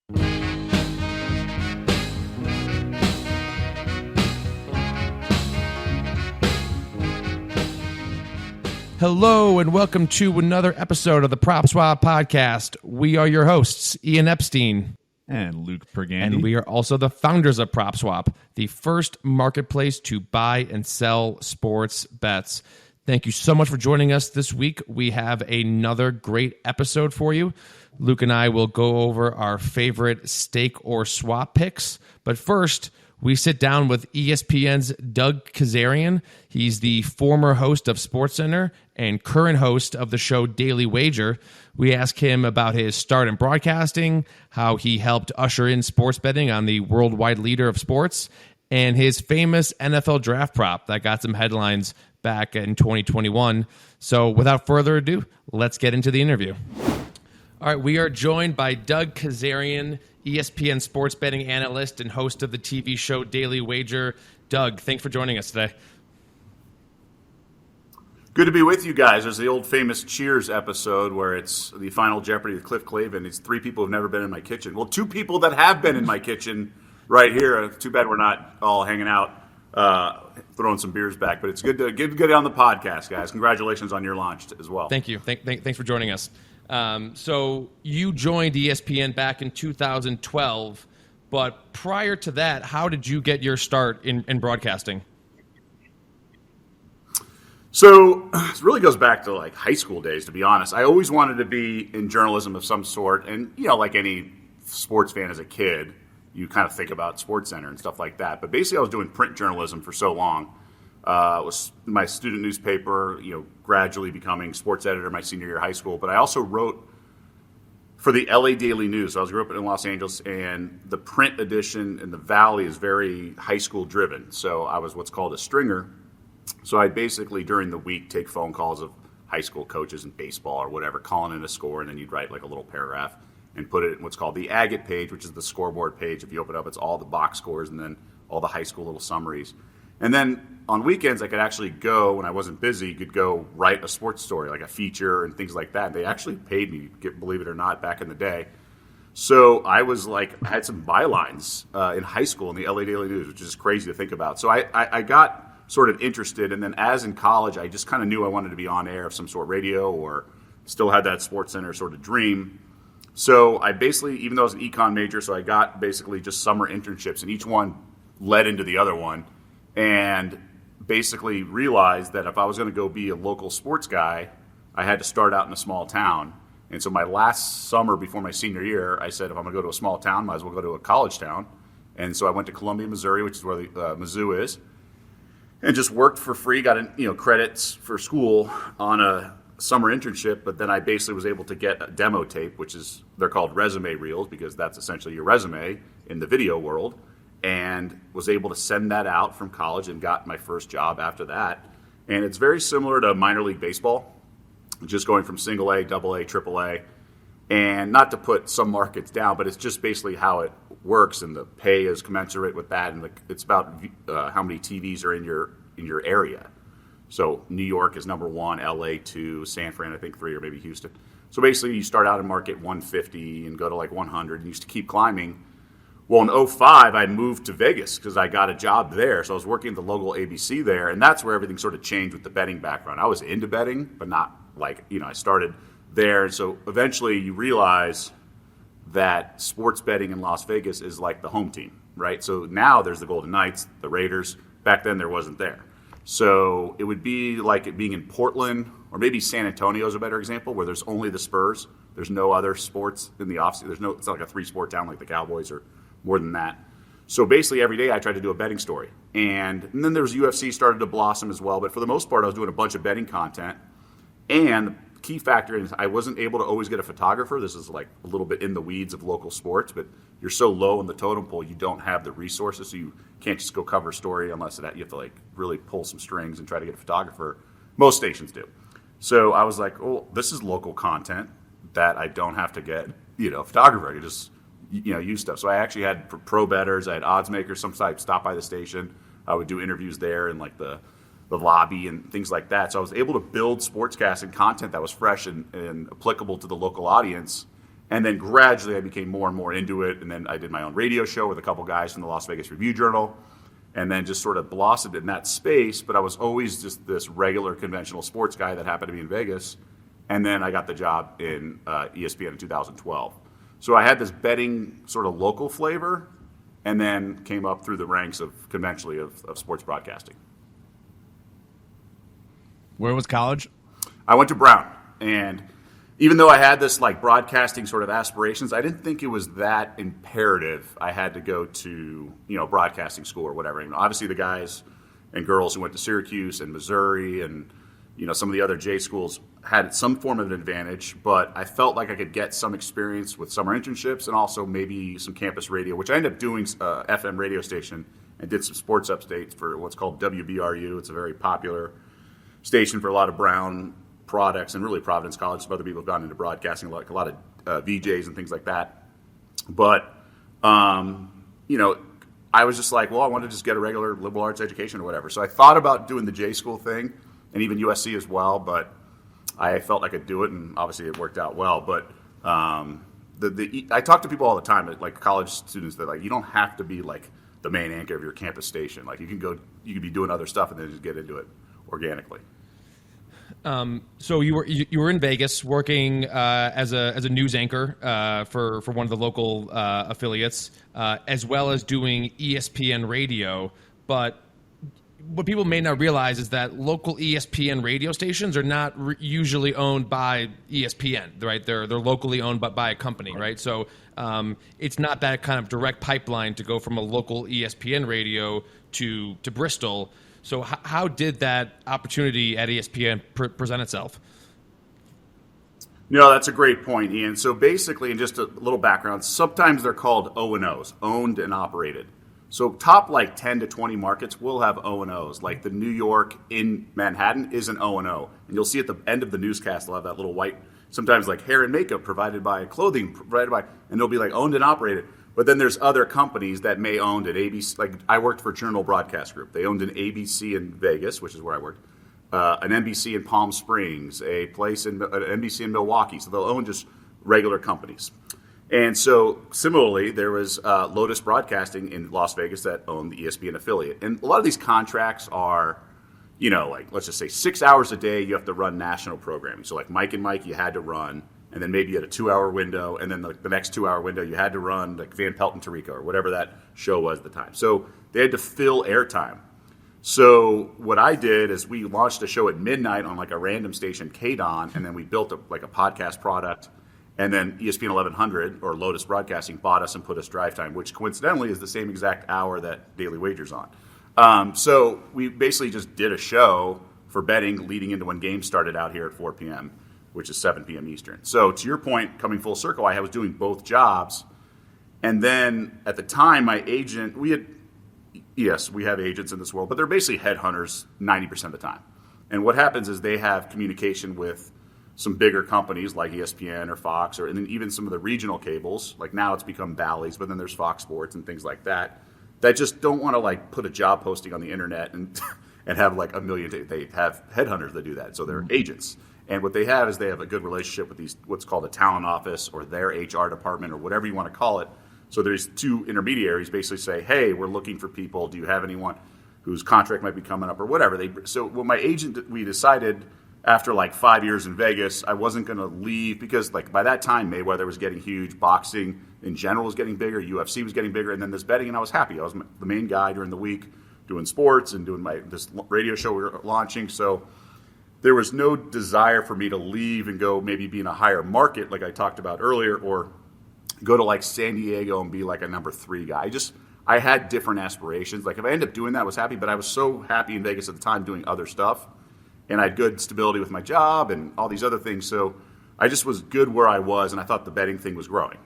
Hello and welcome to another episode of the PropSwap podcast. We are your hosts, Ian Epstein and Luke Pergande. And we are also the founders of PropSwap, the first marketplace to buy and sell sports bets. Thank you so much for joining us this week. We have another great episode for you. Luke and I will go over our favorite stake or swap picks. But first, we sit down with ESPN's Doug Kezirian. He's the former host of SportsCenter and current host of the show Daily Wager. We ask him about his start in broadcasting, how he helped usher in sports betting on the worldwide leader of sports, and his famous NFL draft prop that got some headlines back in 2021. So without further ado, let's get into the interview. All right, we are joined by Doug Kezirian, ESPN sports betting analyst and host of the TV show Daily Wager. Doug, thanks for joining us today. Good to be with you guys. There's the old famous Cheers episode where it's the Final Jeopardy with Cliff Clavin. It's three people who've never been in my kitchen. Well, two people that have been in my kitchen right here. Too bad we're not all hanging out, throwing some beers back. But it's good to get on the podcast, guys. Congratulations on your launch as well. Thank you. Thanks for joining us. So you joined ESPN back in 2012, but prior to that, how did you get your start in broadcasting? So it really goes back to like high school days, to be honest. I always wanted to be in journalism of some sort. And, you know, like any sports fan as a kid, you kind of think about SportsCenter and stuff like that. But basically I was doing print journalism for so long. It was my student newspaper, you know, gradually becoming sports editor my senior year of high school. But I also wrote for the LA Daily News. So I grew up in Los Angeles, and the print edition in the Valley is very high school driven. So I was what's called a stringer. So I basically during the week take phone calls of high school coaches in baseball or whatever, calling in a score, and then you'd write like a little paragraph and put it in what's called the agate page, which is the scoreboard page. If you open it up, it's all the box scores and then all the high school little summaries. And then on weekends, I could actually go, when I wasn't busy, could go write a sports story, like a feature and things like that. They actually paid me, believe it or not, back in the day. So I was like, I had some bylines in high school in the LA Daily News, which is crazy to think about. So I got sort of interested, and then as in college, I just kind of knew I wanted to be on air of some sort, radio, or still had that SportsCenter sort of dream. So I basically, even though I was an econ major, so I got basically just summer internships, and each one led into the other one, and basically realized that if I was going to go be a local sports guy, I had to start out in a small town. And so my last summer before my senior year, I said, if I'm going to go to a small town, might as well go to a college town. And so I went to Columbia, Missouri, which is where the Mizzou is, and just worked for free, got credits for school on a summer internship. But then I basically was able to get a demo tape, which is, they're called resume reels because that's essentially your resume in the video world, and was able to send that out from college and got my first job after that. And it's very similar to minor league baseball, just going from single A, double A, triple A. And not to put some markets down, but it's just basically how it works, and the pay is commensurate with that, and it's about how many TVs are in your area. So New York is number 1, LA 2, San Fran I think 3, or maybe Houston. So basically you start out in market 150 and go to like 100, and you used to keep climbing. Well, in 2005 I moved to Vegas because I got a job there. So I was working at the local ABC there, and that's where everything sort of changed with the betting background. I was into betting, but not like, I started there. And so eventually you realize that sports betting in Las Vegas is like the home team, right? So now there's the Golden Knights, the Raiders. Back then there wasn't there. So it would be like it being in Portland, or maybe San Antonio is a better example, where there's only the Spurs. There's no other sports in the offseason. It's not like a 3-sport town like the Cowboys or more than that. So basically every day I tried to do a betting story. And then there was UFC started to blossom as well. But for the most part, I was doing a bunch of betting content. And the key factor is I wasn't able to always get a photographer. This is like a little bit in the weeds of local sports, but you're so low in the totem pole, you don't have the resources, so you can't just go cover a story unless you have to like really pull some strings and try to get a photographer. Most stations do. So I was like, oh, this is local content that I don't have to get, a photographer. I could just, use stuff. So I actually had pro bettors, I had odds makers, some type stop by the station. I would do interviews there in like the lobby and things like that. So I was able to build sportscasting content that was fresh and applicable to the local audience. And then gradually I became more and more into it. And then I did my own radio show with a couple guys from the Las Vegas Review-Journal, and then just sort of blossomed in that space. But I was always just this regular conventional sports guy that happened to be in Vegas. And then I got the job in ESPN in 2012. So I had this betting sort of local flavor, and then came up through the ranks of conventionally of sports broadcasting. Where was college? I went to Brown, and even though I had this like broadcasting sort of aspirations, I didn't think it was that imperative I had to go to, broadcasting school or whatever. Obviously the guys and girls who went to Syracuse and Missouri and, some of the other J schools had some form of an advantage, but I felt like I could get some experience with summer internships and also maybe some campus radio, which I ended up doing FM radio station and did some sports updates for what's called WBRU. It's a very popular station for a lot of Brown products, and really Providence College. Some other people have gone into broadcasting, like a lot of VJs and things like that. But, I was just like, well, I want to just get a regular liberal arts education or whatever. So I thought about doing the J school thing and even USC as well, but I felt I could do it, and obviously it worked out well. But I talk to people all the time, like college students, that like you don't have to be like the main anchor of your campus station. Like you can be doing other stuff and then just get into it organically. So you were in Vegas working as a news anchor for one of the local affiliates, as well as doing ESPN radio. But what people may not realize is that local ESPN radio stations are not usually owned by ESPN, right? They're locally owned by a company, right? So it's not that kind of direct pipeline to go from a local ESPN radio to Bristol. So how did that opportunity at ESPN present itself? No, that's a great point, Ian. So basically, and just a little background, sometimes they're called O&Os, owned and operated. So top like 10 to 20 markets will have O&Os. Like the New York in Manhattan is an O&O. And you'll see at the end of the newscast, they'll have that little white, sometimes like hair and makeup provided by, clothing provided by, and they'll be like owned and operated. But then there's other companies that may own an ABC. Like I worked for Journal Broadcast Group. They owned an ABC in Vegas, which is where I worked, an NBC in Palm Springs, an NBC in Milwaukee. So they'll own just regular companies. And so similarly, there was Lotus Broadcasting in Las Vegas that owned the ESPN affiliate. And a lot of these contracts are, like let's just say 6 hours a day you have to run national programming. So like Mike and Mike you had to run. And then maybe you had a 2-hour window, and then the next 2-hour window you had to run like Van Pelt and Tarico or whatever that show was at the time. So they had to fill airtime. So what I did is we launched a show at midnight on like a random station, KDON, and then we built a podcast product. And then ESPN 1100 or Lotus Broadcasting bought us and put us drive time, which coincidentally is the same exact hour that Daily Wager's on. So we basically just did a show for betting leading into when games started out here at 4 p.m., which is 7 p.m. Eastern. So to your point, coming full circle, I was doing both jobs. And then at the time, my agent, we have agents in this world, but they're basically headhunters 90% of the time. And what happens is they have communication with some bigger companies like ESPN or Fox, and then even some of the regional cables. Like now it's become Bally's, but then there's Fox Sports and things like that just don't want to like put a job posting on the internet and have like a million. They have headhunters that do that. So they're agents. And what they have is they have a good relationship with these, what's called a talent office or their HR department or whatever you want to call it. So there's two intermediaries basically say, hey, we're looking for people. Do you have anyone whose contract might be coming up or whatever? So when my agent, we decided after like 5 years in Vegas, I wasn't going to leave because like by that time Mayweather was getting huge, boxing in general was getting bigger, UFC was getting bigger, and then this betting, and I was happy. I was the main guy during the week doing sports and doing this radio show we were launching. So there was no desire for me to leave and go maybe be in a higher market like I talked about earlier, or go to like San Diego and be like a number 3 guy. I had different aspirations. Like if I ended up doing that, I was happy, but I was so happy in Vegas at the time doing other stuff. And I had good stability with my job and all these other things. So I just was good where I was, and I thought the betting thing was growing.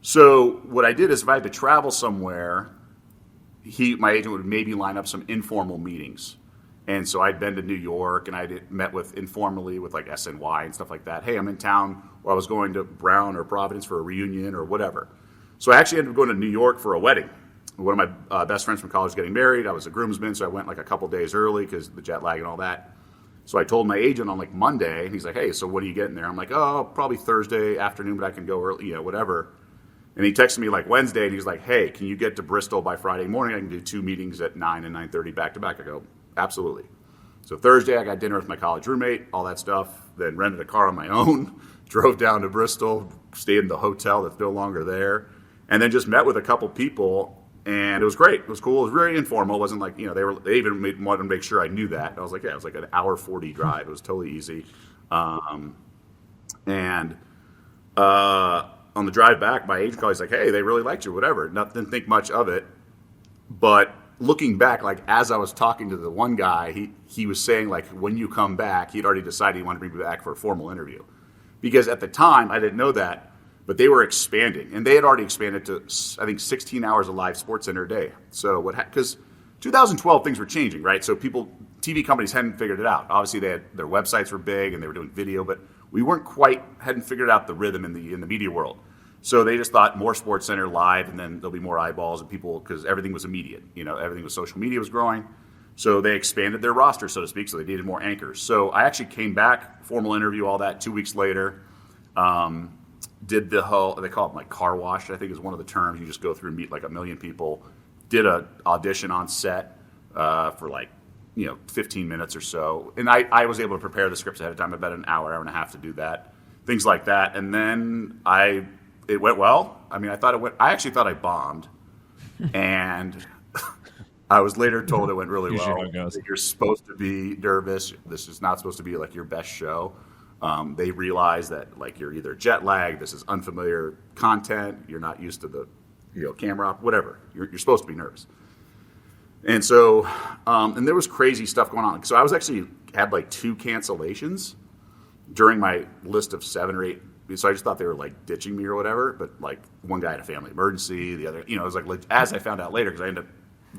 So what I did is if I had to travel somewhere, my agent would maybe line up some informal meetings. And so I'd been to New York, and I'd met informally with like SNY and stuff like that. Hey, I'm in town, or I was going to Brown or Providence for a reunion or whatever. So I actually ended up going to New York for a wedding. One of my best friends from college was getting married. I was a groomsman, so I went like a couple days early because the jet lag and all that. So I told my agent on like Monday, and he's like, hey, so what are you getting there? I'm like, oh, probably Thursday afternoon, but I can go early, whatever. And he texted me like Wednesday, and he's like, hey, can you get to Bristol by Friday morning? I can do 2 meetings at 9 and 9:30 back to back. I go, absolutely. So Thursday, I got dinner with my college roommate, all that stuff, then rented a car on my own, drove down to Bristol, stayed in the hotel that's no longer there, and then just met with a couple people, and it was great. It was cool. It was very informal. It wasn't like, they wanted to make sure I knew that. I was like, yeah, it was like an hour 40 drive. It was totally easy. On the drive back, my agent called. He's like, hey, they really liked you, whatever. Didn't think much of it. But looking back, like as I was talking to the one guy, he was saying, like, when you come back, he'd already decided he wanted to bring me back for a formal interview. Because at the time, I didn't know that, but they were expanding. And they had already expanded to, I think, 16 hours of live SportsCenter a day. So because 2012, things were changing, right? So TV companies hadn't figured it out. Obviously, their websites were big and they were doing video, but we hadn't figured out the rhythm in the media world. So they just thought more SportsCenter live, and then there'll be more eyeballs and people, because everything was immediate. Everything was social media was growing. So they expanded their roster, so to speak, so they needed more anchors. So I actually came back, formal interview, all that, 2 weeks later. Did the whole, they call it like car wash, I think is one of the terms. You just go through and meet like 1 million people. Did an audition on set for like, 15 minutes or so. And I was able to prepare the scripts ahead of time, about an hour and a half to do that. Things like that. And then it went well. I mean, I actually thought I bombed. And I was later told it went really well. You're supposed to be nervous. This is not supposed to be like your best show. They realize that like you're either jet lagged, this is unfamiliar content, you're not used to the camera op, whatever. You're supposed to be nervous. And so, and there was crazy stuff going on. So I was actually had like 2 cancellations during my list of 7 or 8. So I just thought they were like ditching me or whatever. But like one guy had a family emergency, the other, it was like, as I found out later, because I ended up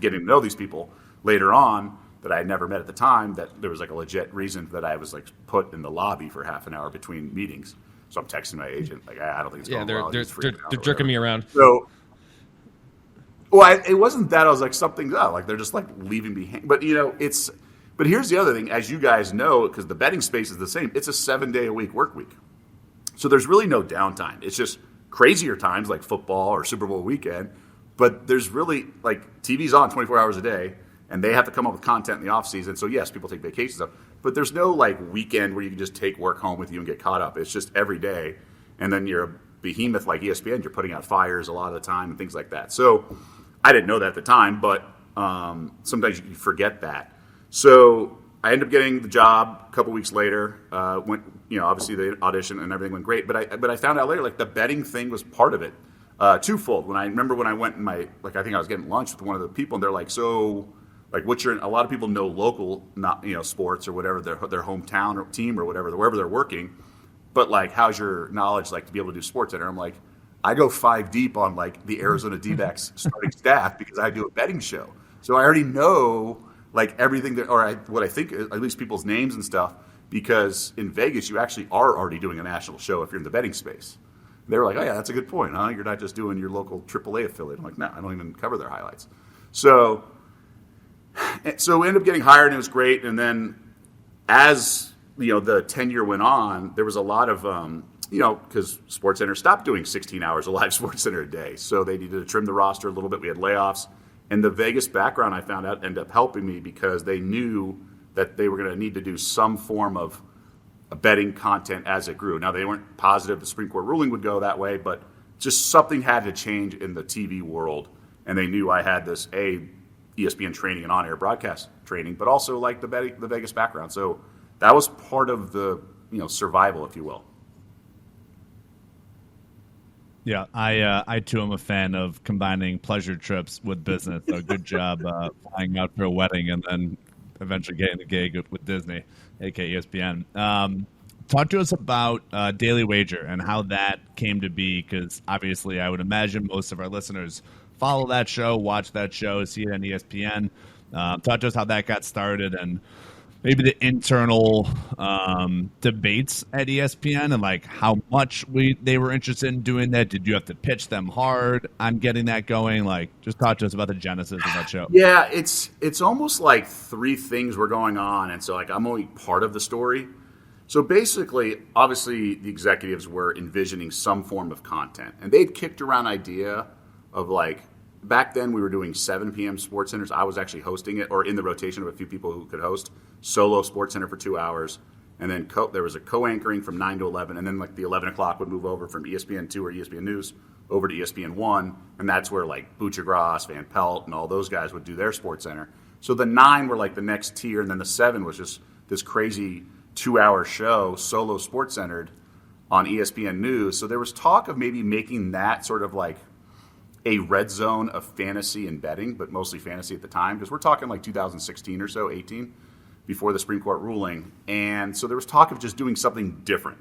getting to know these people later on that I had never met at the time, that there was like a legit reason that I was like put in the lobby for half an hour between meetings. So I'm texting my agent, like, I don't think it's going well. They're jerking me around. So, well, it wasn't that. I was like, something's up. Like, they're just like leaving me hang. But, but here's the other thing. As you guys know, because the betting space is the same, it's a 7-day-a-week work week. So there's really no downtime. It's just crazier times like football or Super Bowl weekend. But there's really, like, TV's on 24 hours a day, and they have to come up with content in the offseason. So, yes, people take vacations up. But there's no, like, weekend where you can just take work home with you and get caught up. It's just every day. And then you're a behemoth like ESPN. You're putting out fires a lot of the time and things like that. So I didn't know that at the time, but sometimes you forget that. So I ended up getting the job a couple weeks later. Went, obviously the audition and everything went great. But I found out later, like, the betting thing was part of it. Twofold. When I went in I think I was getting lunch with one of the people, and they're like, so, like, a lot of people know local, not, sports or whatever, their hometown or team or whatever, wherever they're working. But, like, how's your knowledge, like, to be able to do SportsCenter? I'm like, I go 5 deep on, like, the Arizona D-backs starting staff because I do a betting show. So I already know, like, everything what I think, at least people's names and stuff, because in Vegas you actually are already doing a national show if you're in the betting space. They were like, oh, yeah, that's a good point, huh? You're not just doing your local AAA affiliate. I'm like, no, I don't even cover their highlights. So we ended up getting hired, and it was great. And then as, the tenure went on, there was a lot of, because SportsCenter stopped doing 16 hours of live SportsCenter a day. So they needed to trim the roster a little bit. We had layoffs. And the Vegas background, I found out, ended up helping me because they knew that they were going to need to do some form of betting content as it grew. Now, they weren't positive the Supreme Court ruling would go that way, but just something had to change in the TV world. And they knew I had this, ESPN training and on-air broadcast training, but also like the Vegas background. So that was part of the, survival, if you will. Yeah, I too am a fan of combining pleasure trips with business. So good job flying out for a wedding and then eventually getting the gig with Disney, aka ESPN. Talk to us about Daily Wager and how that came to be, because obviously I would imagine most of our listeners follow that show, watch that show, see it on ESPN. Talk to us how that got started and maybe the internal debates at ESPN and like how much they were interested in doing that? Did you have to pitch them hard on getting that going? Like, just talk to us about the genesis of that show. Yeah, it's almost like three things were going on, and so like I'm only part of the story. So basically, obviously, the executives were envisioning some form of content, and they'd kicked around idea of like back then we were doing 7 p.m. SportsCenters. I was actually hosting it, or in the rotation of a few people who could host solo SportsCenter for 2 hours, and then there was a co-anchoring from 9 to 11, and then like the 11 o'clock would move over from ESPN2 or ESPN News over to ESPN1, and that's where like Buchagras, Van Pelt, and all those guys would do their SportsCenter. So the 9 were like the next tier, and then the 7 was just this crazy 2-hour show, solo sports-centered on ESPN News. So there was talk of maybe making that sort of like a red zone of fantasy and betting, but mostly fantasy at the time, because we're talking like 2016 or so, 18, before the Supreme Court ruling. And so there was talk of just doing something different,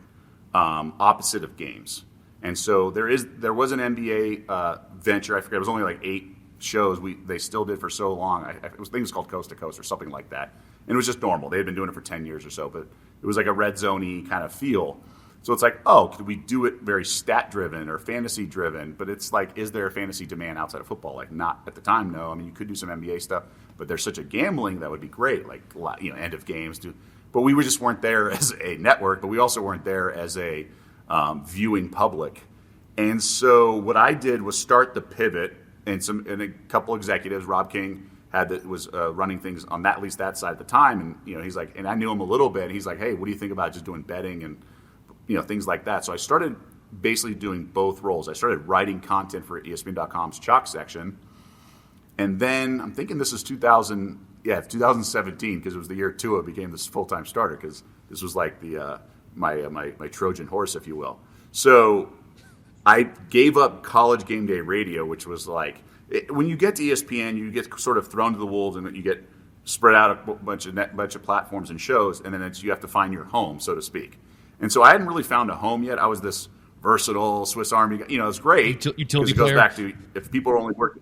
opposite of games. And so there was an NBA venture. I forget, it was only like 8 shows they still did for so long. It was things called Coast to Coast or something like that. And it was just normal. They had been doing it for 10 years or so, but it was like a red zone-y kind of feel. So it's like, oh, could we do it very stat-driven or fantasy-driven? But it's like, is there a fantasy demand outside of football? Like, not at the time, no. I mean, you could do some NBA stuff, but there's such a gambling that would be great, like, end of games. But we just weren't there as a network, but we also weren't there as a viewing public. And so what I did was start the pivot, and a couple executives, Rob King was running things on at least that side at the time, and he's like, and I knew him a little bit, and he's like, hey, what do you think about just doing betting and things like that? So I started basically doing both roles. I started writing content for ESPN.com's Chalk section, and then I'm thinking this is 2017, because it was the year Tua became this full-time starter, because this was like the my Trojan horse, if you will. So I gave up College Game Day Radio, which was like, when you get to ESPN, you get sort of thrown to the wolves, and you get spread out a bunch of platforms and shows, and then you have to find your home, so to speak. And so I hadn't really found a home yet. I was this versatile Swiss Army guy. It's great. Utility it goes player. Back to if people are only working.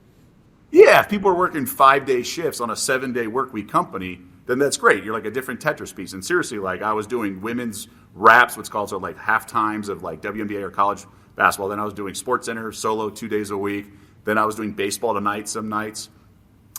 Yeah, if people are working 5-day shifts on a 7-day work week company, then that's great. You're like a different Tetris piece. And seriously, like I was doing women's wraps, what's called like half times of like WNBA or college basketball. Then I was doing SportsCenter solo 2 days a week. Then I was doing baseball tonight some nights.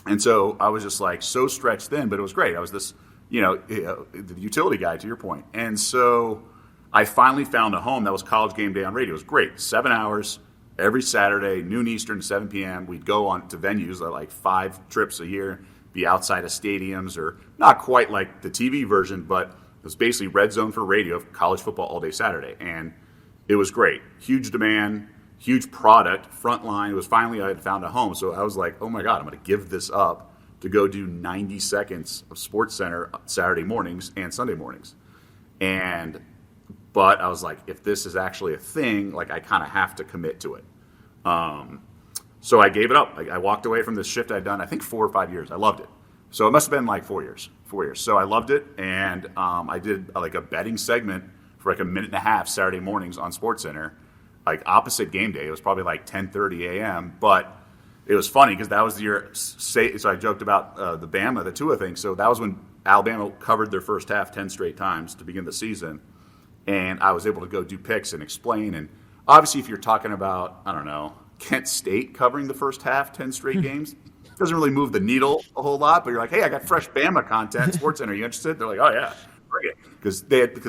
And so I was just like so stretched thin, but it was great. I was this, the utility guy, to your point. And so I finally found a home that was College Game Day on radio. It was great. 7 hours every Saturday, noon Eastern, 7 p.m. We'd go on to venues like 5 trips a year, be outside of stadiums, or not quite like the TV version, but it was basically red zone for radio of college football all day Saturday. And it was great. Huge demand, huge product, frontline. It was finally I had found a home. So I was like, oh my God, I'm going to give this up to go do 90 seconds of SportsCenter Saturday mornings and Sunday mornings. But I was like, if this is actually a thing, like I kind of have to commit to it. So I gave it up. I walked away from this shift I'd done, I think 4 or 5 years. I loved it. So it must have been like 4 years. So I loved it, and I did like a betting segment for like a minute and a half Saturday mornings on SportsCenter, like opposite game day. It was probably like 10:30 a.m., but it was funny because that was the year. So I joked about the Tua thing. So that was when Alabama covered their first half 10 straight times to begin the season. And I was able to go do picks and explain. And obviously, if you're talking about, I don't know, Kent State covering the first half, 10 straight games, it doesn't really move the needle a whole lot. But you're like, hey, I got fresh Bama content, SportsCenter. Are you interested? They're like, oh, yeah, bring it. Because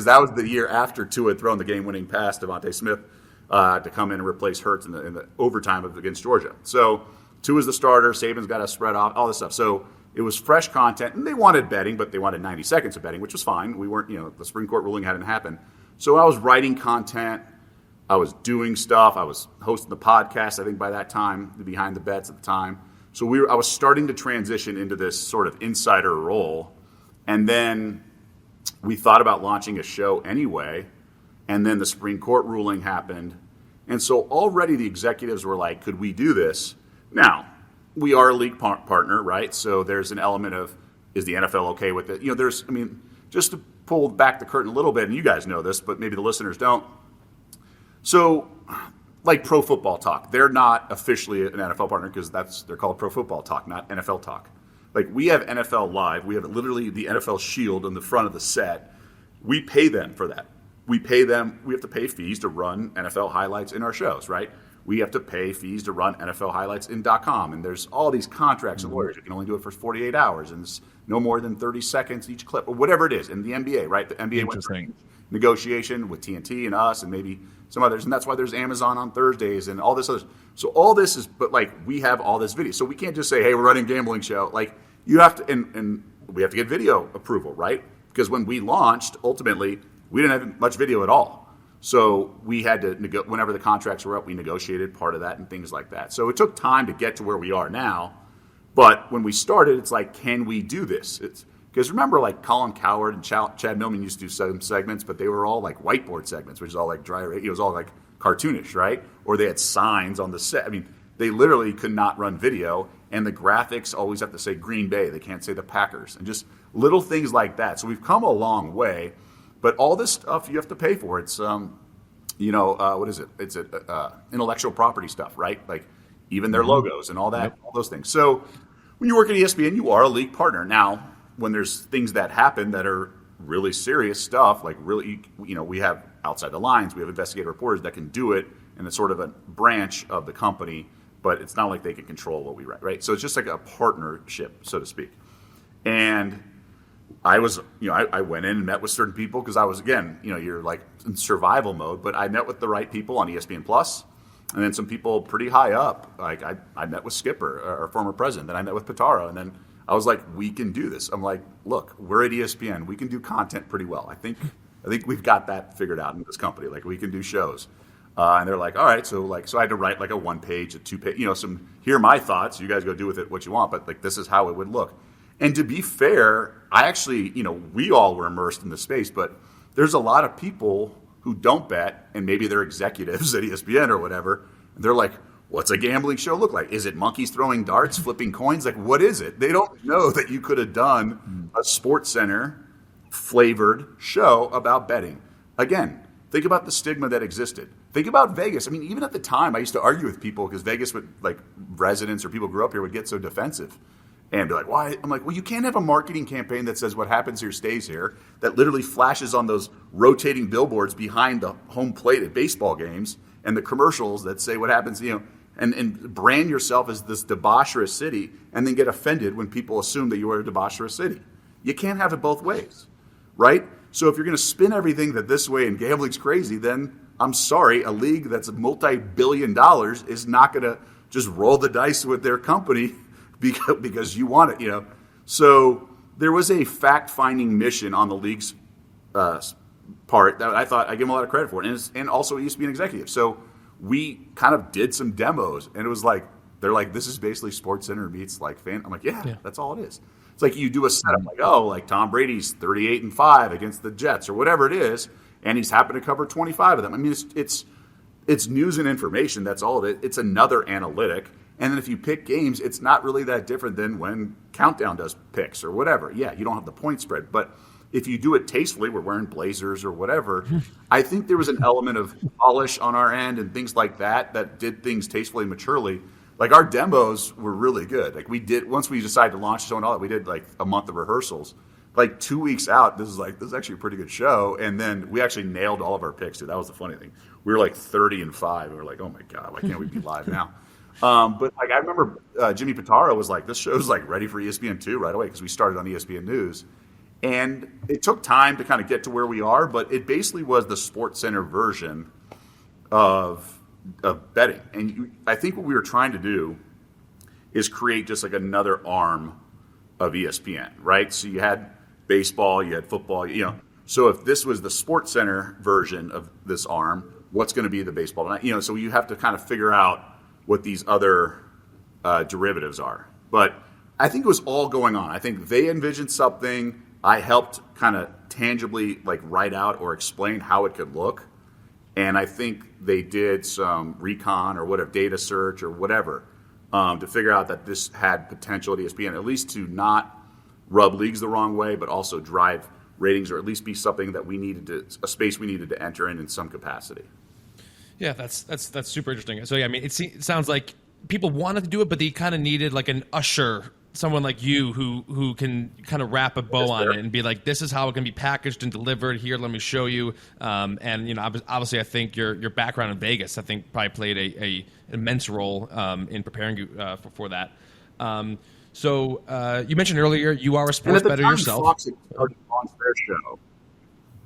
that was the year after Tua had thrown the game-winning pass to Devontae Smith to come in and replace Hurts in the overtime against Georgia. So Tua's the starter. Saban's got to spread off, all this stuff. So it was fresh content. And they wanted betting, but they wanted 90 seconds of betting, which was fine. We weren't, the Supreme Court ruling hadn't happened. So I was writing content, I was doing stuff, I was hosting the podcast, I think by that time, the Behind the Bets at the time. So I was starting to transition into this sort of insider role. And then we thought about launching a show anyway, and then the Supreme Court ruling happened. And so already the executives were like, could we do this? Now, we are a league partner, right? So there's an element of, is the NFL okay with it? Just to pull back the curtain a little bit, and you guys know this, but maybe the listeners don't. So, like Pro Football Talk, they're not officially an NFL partner because they're called Pro Football Talk, not NFL Talk. Like, we have NFL Live. We have literally the NFL Shield on the front of the set. We pay them for that. We pay them. We have to pay fees to run NFL highlights in our shows, right? We have to pay fees to run NFL highlights in .com. And there's all these contracts and lawyers. You can only do it for 48 hours. And it's no more than 30 seconds each clip, or whatever it is. In the NBA, right? The NBA went through negotiation with TNT and us and maybe some others. And that's why there's Amazon on Thursdays and all this other. So all this is, but like, we have all this video. So we can't just say, hey, we're running a gambling show. Like, you have to, and we have to get video approval, right? Because when we launched, ultimately, we didn't have much video at all. So we had to, whenever the contracts were up, we negotiated part of that and things like that. So it took time to get to where we are now. But when we started, it's like, can we do this? It's because remember, like, Colin Cowherd and Chad Millman used to do some segments, but they were all like whiteboard segments, which is all like dry. It was all like cartoonish, right? Or they had signs on the set. I mean, they literally could not run video, and the graphics always have to say Green Bay. They can't say the Packers, and just little things like that. So we've come a long way, but all this stuff you have to pay for. It's, what is it? It's intellectual property stuff, right? Like, even their logos and all that, all those things. So when you work at ESPN, you are a league partner. Now, when there's things that happen that are really serious stuff, like really, we have outside the lines, we have investigative reporters that can do it, and it's sort of a branch of the company, but it's not like they can control what we write, right? So it's just like a partnership, so to speak. And I was, I went in and met with certain people because I was, again, you're like in survival mode, but I met with the right people on ESPN Plus, and then some people pretty high up. Like, I met with Skipper, our former president, then I met with Pitaro, and then I was like, we can do this. I'm like, look, we're at ESPN. We can do content pretty well. I think we've got that figured out in this company. Like, we can do shows. And they're like, all right. So I had to write like a 1-page, a 2-page, here are my thoughts. You guys go do with it what you want. But like, this is how it would look. And to be fair, I actually, we all were immersed in the space, but there's a lot of people who don't bet, and maybe they're executives at ESPN or whatever. And they're like, what's a gambling show look like? Is it monkeys throwing darts, flipping coins? Like, what is it? They don't know that you could have done a SportsCenter flavored show about betting. Again, think about the stigma that existed. Think about Vegas. I mean, even at the time, I used to argue with people because Vegas would, like, residents or people who grew up here would get so defensive and be like, why? I'm like, well, you can't have a marketing campaign that says what happens here stays here, that literally flashes on those rotating billboards behind the home plate at baseball games and the commercials that say what happens, and brand yourself as this debaucherous city and then get offended when people assume that you are a debaucherous city. You can't have it both ways, right? So if you're going to spin everything that this way and gambling's crazy, then I'm sorry, a league that's multi-billion dollars is not going to just roll the dice with their company because you want it, So there was a fact-finding mission on the league's part that I thought I give them a lot of credit for, and also ESPN executives. So we kind of did some demos, and it was like, they're like, this is basically SportsCenter meets like fan. I'm like, yeah, that's all it is. It's like you do a setup like, like Tom Brady's 38-5 against the Jets or whatever it is, and he's happened to cover 25 of them. I mean, it's news and information. That's all of it. It's another analytic. And then if you pick games, it's not really that different than when Countdown does picks or whatever. Yeah, you don't have the point spread, but if you do it tastefully, we're wearing blazers or whatever. I think there was an element of polish on our end and things like that did things tastefully and maturely. Like, our demos were really good. Like, once we decided to launch the show and all that, we did like a month of rehearsals. Like 2 weeks out, this is actually a pretty good show. And then we actually nailed all of our picks, too. That was the funny thing. We were like 30-5. We were like, oh my God, why can't we be live now? But like, I remember Jimmy Pitaro was like, this show's like ready for ESPN2 right away because we started on ESPN News. And it took time to kind of get to where we are, but it basically was the SportsCenter version of betting. And I think what we were trying to do is create just like another arm of ESPN, right? So you had baseball, you had football, So if this was the SportsCenter version of this arm, what's going to be the baseball tonight? So you have to kind of figure out what these other derivatives are. But I think it was all going on. I think they envisioned something. I helped kind of tangibly like write out or explain how it could look. And I think they did some recon or whatever, data search or whatever, to figure out that this had potential at ESPN, at least to not rub leagues the wrong way, but also drive ratings, or at least be something that a space we needed to enter in some capacity. Yeah, that's super interesting. So yeah, I mean, it sounds like people wanted to do it, but they kind of needed like an usher someone like you who can kind of wrap a bow on it and be like, this is how it can be packaged and delivered. Here, let me show you. And obviously, I think your background in Vegas, I think, probably played a immense role in preparing you for that. So you mentioned earlier you are a sports bettor yourself. Fox had started to launch their show.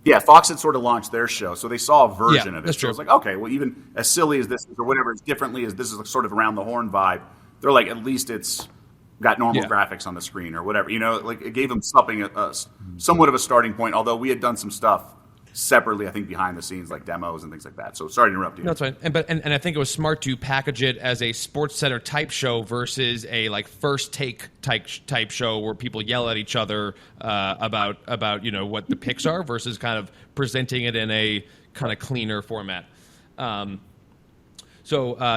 Yeah, Fox had sort of launched their show, so they saw a version of it. That's true. So it was like, okay, well, even as silly as this is or whatever, as differently as this is sort of around the horn vibe, they're like, at least it's got normal graphics on the screen or whatever. Like it gave them something, somewhat of a starting point, although we had done some stuff separately, I think, behind the scenes, like demos and things like that. So sorry to interrupt you. No, that's fine. And I think it was smart to package it as a SportsCenter type show versus a like first take type show where people yell at each other about what the picks are versus kind of presenting it in a kind of cleaner format. So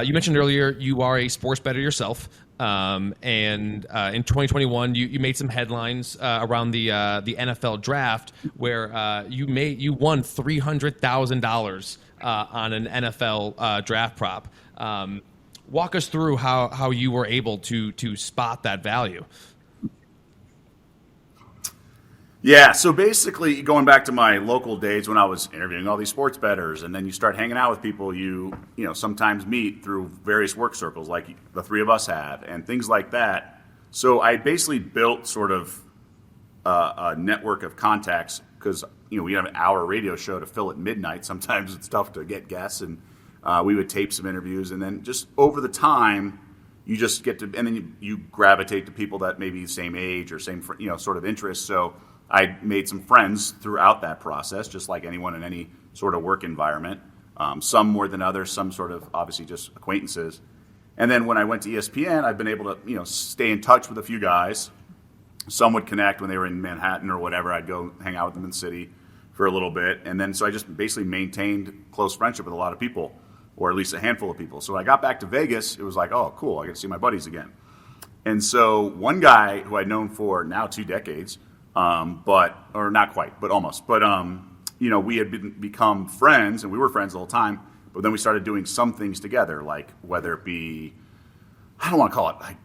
you mentioned earlier you are a sports bettor yourself. And in 2021, you made some headlines around the NFL draft where you won $300,000 on an NFL draft prop. Walk us through how you were able to spot that value. Yeah, so basically going back to my local days when I was interviewing all these sports bettors, and then you start hanging out with people you sometimes meet through various work circles like the three of us have and things like that. So I basically built sort of a network of contacts because we have an hour radio show to fill at midnight. Sometimes it's tough to get guests, and we would tape some interviews, and then just over the time you just get to, and then you gravitate to people that may be the same age or same sort of interest. So I made some friends throughout that process, just like anyone in any sort of work environment. Some more than others, some sort of obviously just acquaintances. And then when I went to ESPN, I've been able to stay in touch with a few guys. Some would connect when they were in Manhattan or whatever. I'd go hang out with them in the city for a little bit. And then so I just basically maintained close friendship with a lot of people, or at least a handful of people. So when I got back to Vegas, it was like, oh, cool, I get to see my buddies again. And so one guy who I'd known for now 2 decades, or not quite, but almost. But, we had become friends, and we were friends the whole time. But then we started doing some things together, like whether it be, I don't want to call it like,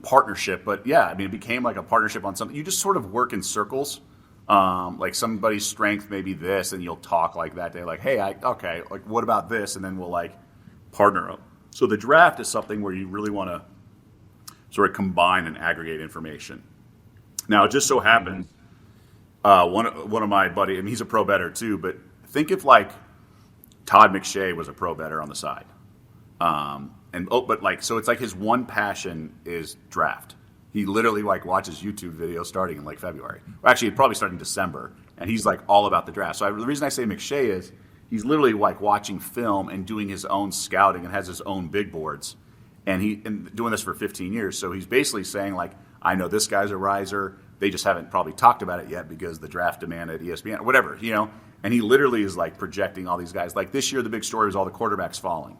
partnership, but yeah, I mean, it became like a partnership on something. You just sort of work in circles. Like somebody's strength may be this, and you'll talk like that day, like, hey, okay, like what about this? And then we'll like partner up. So the draft is something where you really want to sort of combine and aggregate information. Now, it just so happens, one of my buddies, I mean, he's a pro bettor too, but think if like Todd McShay was a pro bettor on the side. So it's like his one passion is draft. He literally like watches YouTube videos starting in like February. Actually, it probably started in December, and he's like all about the draft. So the reason I say McShay is he's literally like watching film and doing his own scouting and has his own big boards. And doing this for 15 years. So he's basically saying like, I know this guy's a riser. They just haven't probably talked about it yet because the draft demand at ESPN, whatever, And he literally is like projecting all these guys. Like this year, the big story was all the quarterbacks falling.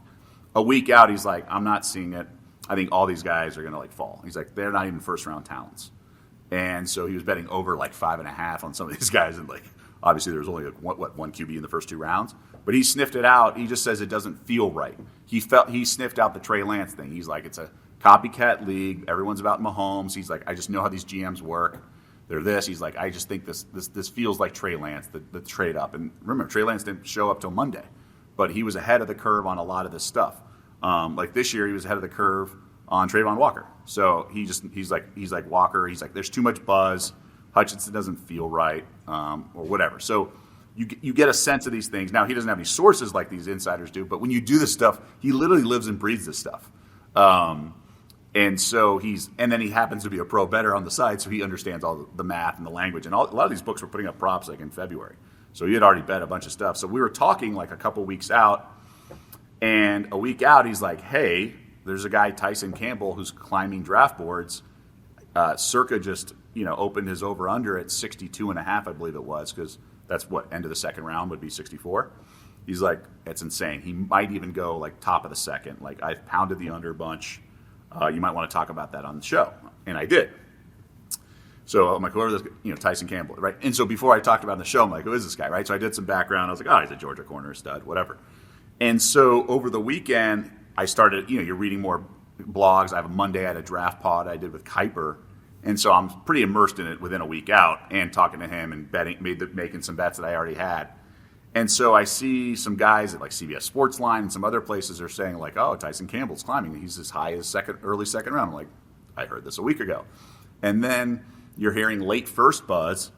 A week out, he's like, I'm not seeing it. I think all these guys are going to like fall. He's like, they're not even first round talents. And so he was betting over like 5.5 on some of these guys. And like, obviously there was only one QB in the first 2 rounds, but he sniffed it out. He just says it doesn't feel right. He sniffed out the Trey Lance thing. He's like, it's a copycat league. Everyone's about Mahomes. He's like, I just know how these GMs work. They're this. He's like, I just think this feels like Trey Lance, the trade up. And remember, Trey Lance didn't show up till Monday, but he was ahead of the curve on a lot of this stuff. Like this year, he was ahead of the curve on Trayvon Walker. So he's like Walker. He's like, there's too much buzz. Hutchinson doesn't feel right, or whatever. So you get a sense of these things. Now, he doesn't have any sources like these insiders do, but when you do this stuff, he literally lives and breathes this stuff. And so and then he happens to be a pro bettor on the side, so he understands all the math and the language. And a lot of these books were putting up props like in February. So he had already bet a bunch of stuff. So we were talking like a couple weeks out, and a week out, he's like, hey, there's a guy, Tyson Campbell, who's climbing draft boards. Circa just opened his over-under at 62.5, I believe it was, because that's what end of the second round would be 64. He's like, it's insane. He might even go like top of the second. Like, I've pounded the under a bunch. You might want to talk about that on the show. And I did. So I'm like, whoever this, Tyson Campbell, right? And so before I talked about it on the show, I'm like, who is this guy, right? So I did some background. I was like, oh, he's a Georgia corner stud, whatever. And so over the weekend, I started, you're reading more blogs. I have a Monday, I had a draft pod I did with Kuiper. And so I'm pretty immersed in it within a week out and talking to him and making some bets that I already had. And so I see some guys at like CBS Sportsline and some other places are saying like, oh, Tyson Campbell's climbing. He's as high as early second round. I'm like, I heard this a week ago. And then you're hearing late first buzz.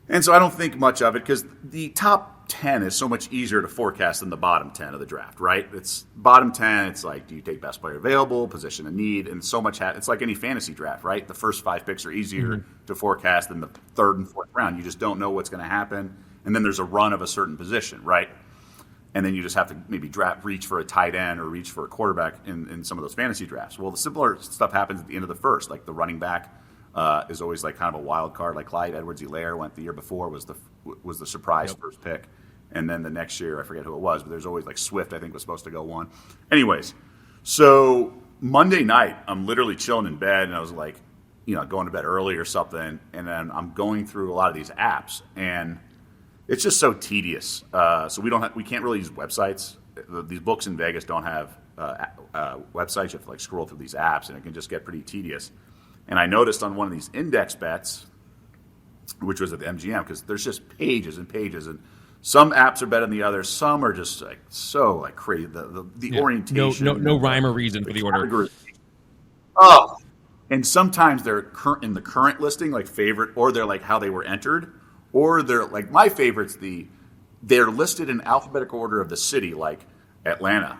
And so I don't think much of it because the top 10 is so much easier to forecast than the bottom 10 of the draft, right? It's bottom 10. It's like, do you take best player available, position of need, and so much. It's like any fantasy draft, right? The first 5 picks are easier to forecast than the third and fourth round. You just don't know what's going to happen. And then there's a run of a certain position, right? And then you just have to maybe reach for a tight end or reach for a quarterback in some of those fantasy drafts. Well, the simpler stuff happens at the end of the first, like the running back is always like kind of a wild card. Like Clyde Edwards-Helaire went the year before, was the surprise first pick. And then the next year, I forget who it was, but there's always like Swift, I think, was supposed to go 1. Anyways, so Monday night, I'm literally chilling in bed, and I was like, going to bed early or something, and then I'm going through a lot of these apps, and it's just so tedious. So we can't really use websites. These books in Vegas don't have websites. You have to like scroll through these apps, and it can just get pretty tedious. And I noticed on one of these index bets, which was at the MGM, because there's just pages and pages, and some apps are better than the others. Some are just like so like crazy. The orientation, no rhyme or reason for the order. Oh, and sometimes they're in the current listing, like favorite, or they're like how they were entered, or they're like my favorites. They're listed in alphabetical order of the city, like Atlanta,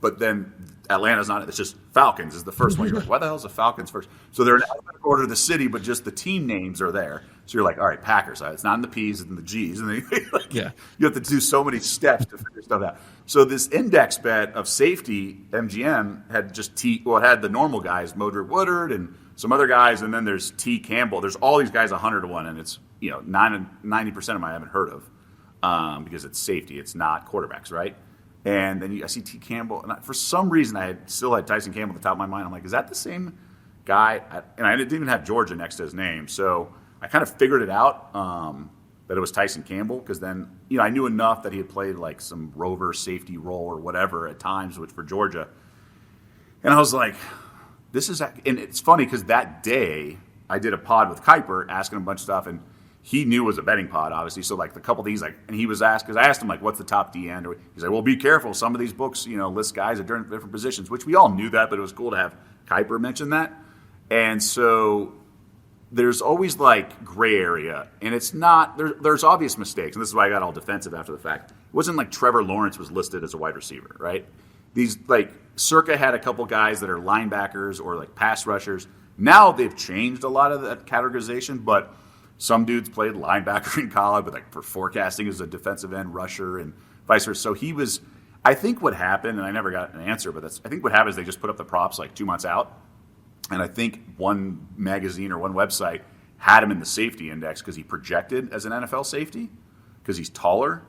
but then Atlanta's not. It's just Falcons is the first one. You're like, why the hell is the Falcons first? So they're in alphabetical order of the city, but just the team names are there. So you're like, all right, Packers. It's not in the P's, it's in the G's, and then you have to do so many steps to figure stuff out. So this index bet of safety, MGM had just it had the normal guys, Modric Woodard and some other guys, and then there's T. Campbell. There's all these guys 100-1, and it's 90% of them I haven't heard of because it's safety, it's not quarterbacks, right? And then I see T. Campbell, and for some reason I still had Tyson Campbell at the top of my mind. I'm like, is that the same guy? And I didn't even have Georgia next to his name, so I kind of figured it out that it was Tyson Campbell because then I knew enough that he had played like some rover safety role or whatever at times, which for Georgia. And I was like, this is, and it's funny because that day I did a pod with Kuiper asking him a bunch of stuff, and he knew it was a betting pod, obviously. So like the couple of these, like, and he was asked because I asked him like, what's the top D end? He's like, well, be careful. Some of these books, list guys at different positions, which we all knew that, but it was cool to have Kuiper mention that. And so there's always like gray area, and it's not there's obvious mistakes, and this is why I got all defensive after the fact. It wasn't like Trevor Lawrence was listed as a wide receiver, right? These like Circa had a couple guys that are linebackers or like pass rushers. Now they've changed a lot of that categorization, but some dudes played linebacker in college, but like for forecasting as a defensive end rusher and vice versa. So he was. I think what happened, and I never got an answer, but I think what happened is they just put up the props like 2 months out. And I think one magazine or one website had him in the safety index because he projected as an NFL safety because he's taller.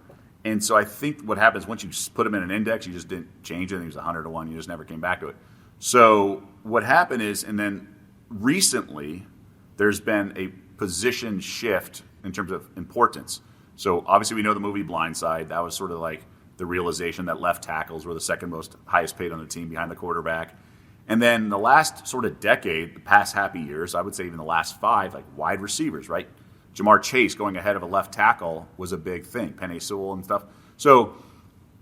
And so I think what happens once you put him in an index, you just didn't change it. He was 100-1. You just never came back to it. So what happened is, and then recently there's been a position shift in terms of importance. So obviously we know the movie Blindside. That was sort of like the realization that left tackles were the second most highest paid on the team behind the quarterback. And then the last sort of decade, the past happy years, I would say even the last 5, like wide receivers, right? Jamar Chase going ahead of a left tackle was a big thing, Penei Sewell and stuff. So